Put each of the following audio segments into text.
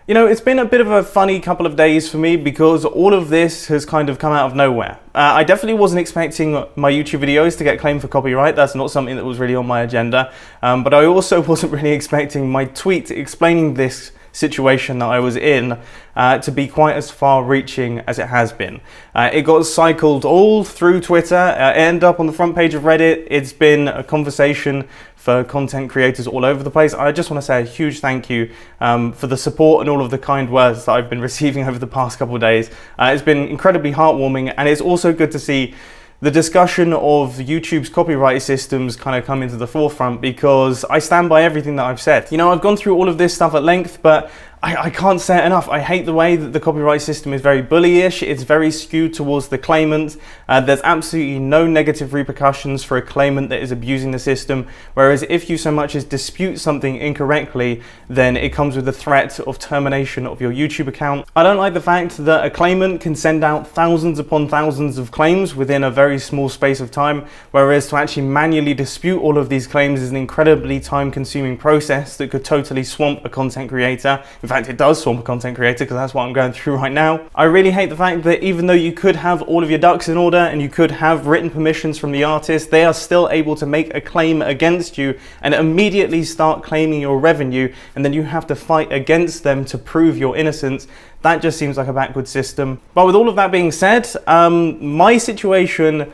You know, it's been a bit of a funny couple of days for me because all of this has kind of come out of nowhere. I definitely wasn't expecting my YouTube videos to get claimed for copyright. That's not something that was really on my agenda. But I also wasn't really expecting my tweet explaining this situation that I was in to be quite as far-reaching as it has been. It got cycled all through Twitter, ended up on the front page of Reddit. It's been a conversation for content creators all over the place. I just want to say a huge thank you for the support and all of the kind words that I've been receiving over the past couple of days. It's been incredibly heartwarming, and it's also good to see the discussion of YouTube's copyright systems kind of come into the forefront, because I stand by everything that I've said. You know, I've gone through all of this stuff at length, but I can't say it enough. I hate the way that the copyright system is very bullyish. It's very skewed towards the claimant. There's absolutely no negative repercussions for a claimant that is abusing the system. Whereas if you so much as dispute something incorrectly, then it comes with the threat of termination of your YouTube account. I don't like the fact that a claimant can send out thousands upon thousands of claims within a very small space of time, whereas to actually manually dispute all of these claims is an incredibly time-consuming process that could totally swamp a content creator. In fact, it does swamp a content creator, because that's what I'm going through right now. I really hate the fact that even though you could have all of your ducks in order and you could have written permissions from the artist, they are still able to make a claim against you and immediately start claiming your revenue, and then you have to fight against them to prove your innocence. That just seems like a backward system. But with all of that being said, my situation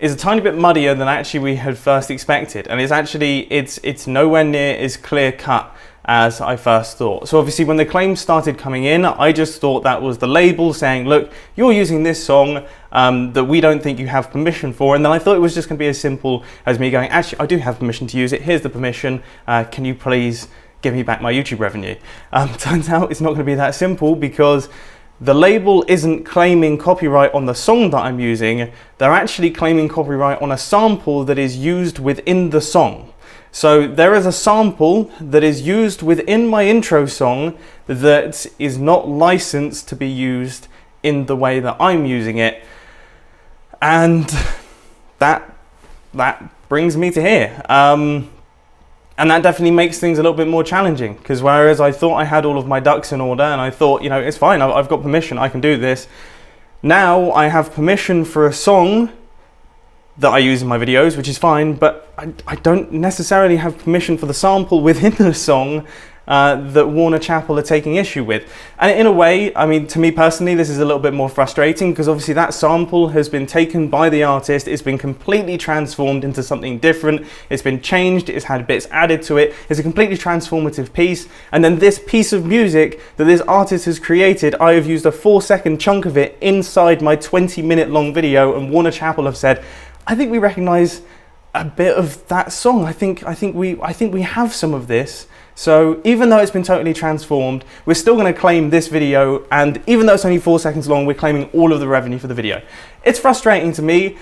is a tiny bit muddier than actually we had first expected, and it's nowhere near as clear cut as I first thought. So obviously when the claims started coming in, I just thought that was the label saying, look, you're using this song that we don't think you have permission for. And then I thought it was just going to be as simple as me going, actually, I do have permission to use it. Here's the permission. Can you please give me back my YouTube revenue? Turns out it's not going to be that simple, because the label isn't claiming copyright on the song that I'm using. They're actually claiming copyright on a sample that is used within the song. So there is a sample that is used within my intro song that is not licensed to be used in the way that I'm using it. And that brings me to here. And that definitely makes things a little bit more challenging, because whereas I thought I had all of my ducks in order and I thought, you know, it's fine, I've got permission, I can do this. Now I have permission for a song that I use in my videos, which is fine, but I don't necessarily have permission for the sample within the song that Warner Chappell are taking issue with. And in a way, I mean, to me personally, this is a little bit more frustrating, because obviously that sample has been taken by the artist, it's been completely transformed into something different, it's been changed, it's had bits added to it, it's a completely transformative piece, and then this piece of music that this artist has created, I have used a 4-second chunk of it inside my 20-minute long video, and Warner Chappell have said, I think we recognize a bit of that song. I think we have some of this. So even though it's been totally transformed, we're still going to claim this video, and even though it's only 4 seconds long, we're claiming all of the revenue for the video. It's frustrating to me,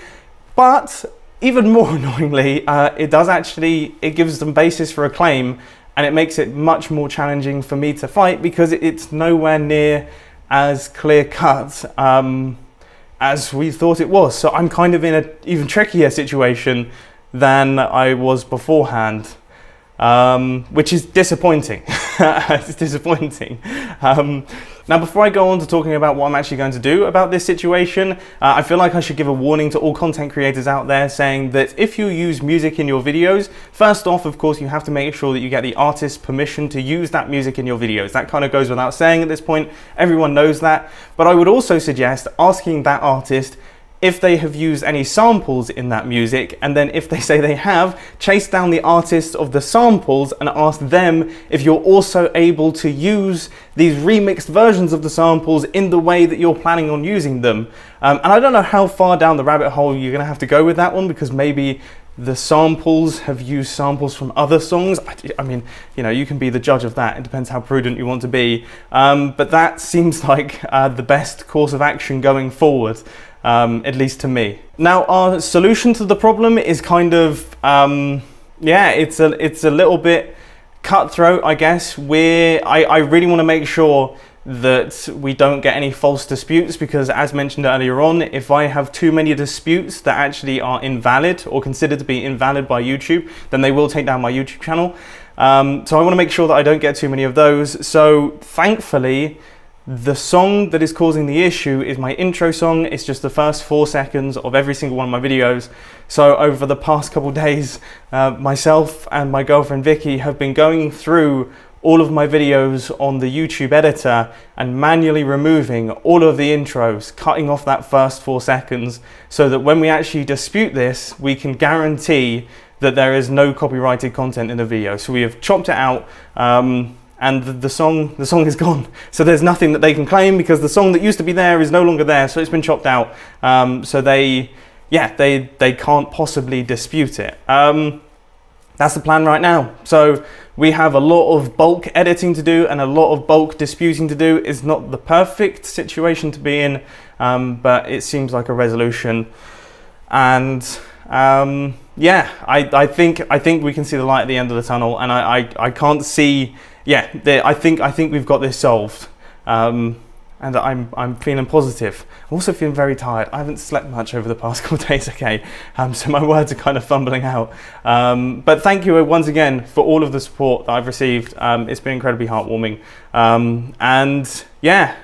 but even more annoyingly, it gives them basis for a claim, and it makes it much more challenging for me to fight, because it's nowhere near as clear cut as we thought it was. So I'm kind of in an even trickier situation than I was beforehand, which is disappointing. It's disappointing. Now, before I go on to talking about what I'm actually going to do about this situation, I feel like I should give a warning to all content creators out there, saying that if you use music in your videos, first off, of course, you have to make sure that you get the artist's permission to use that music in your videos. That kind of goes without saying at this point. Everyone knows that. But I would also suggest asking that artist if they have used any samples in that music, and then if they say they have, chase down the artists of the samples and ask them if you're also able to use these remixed versions of the samples in the way that you're planning on using them. And I don't know how far down the rabbit hole you're going to have to go with that one, because maybe the samples have used samples from other songs. I mean, you know, you can be the judge of that. It depends how prudent you want to be. But that seems like the best course of action going forward. At least to me. Now, our solution to the problem is kind of, it's a little bit cutthroat, I guess. I really want to make sure that we don't get any false disputes, because as mentioned earlier on, if I have too many disputes that actually are invalid or considered to be invalid by YouTube, then they will take down my YouTube channel. So I want to make sure that I don't get too many of those. So thankfully, the song that is causing the issue is my intro song. It's just the first 4 seconds of every single one of my videos. So over the past couple of days, myself and my girlfriend Vicky have been going through all of my videos on the YouTube editor and manually removing all of the intros, cutting off that first 4 seconds, so that when we actually dispute this, we can guarantee that there is no copyrighted content in the video. So we have chopped it out, and the song is gone. So there's nothing that they can claim, because the song that used to be there is no longer there. So it's been chopped out. So they can't possibly dispute it. That's the plan right now. So we have a lot of bulk editing to do and a lot of bulk disputing to do. It's not the perfect situation to be in, but it seems like a resolution. And yeah, I think we can see the light at the end of the tunnel, and I can't see. Yeah, I think we've got this solved. And I'm feeling positive. I'm also feeling very tired. I haven't slept much over the past couple of days, okay? So my words are kind of fumbling out. But thank you once again for all of the support that I've received. It's been incredibly heartwarming. And yeah,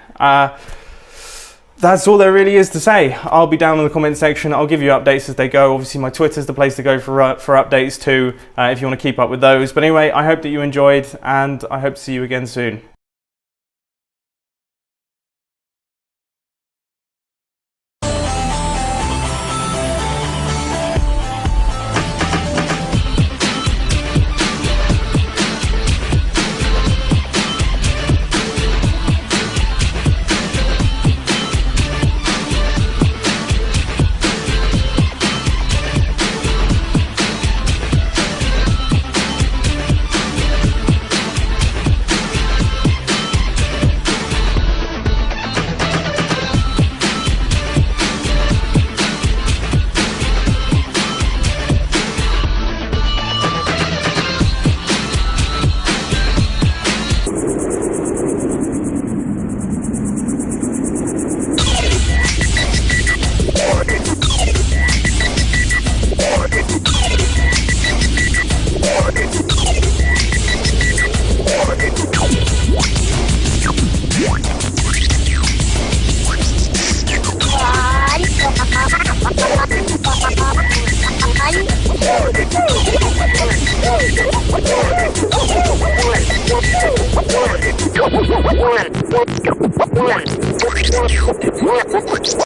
that's all there really is to say. I'll be down in the comment section. I'll give you updates as they go. Obviously, my Twitter's the place to go for updates too, if you want to keep up with those. But anyway, I hope that you enjoyed, and I hope to see you again soon. One.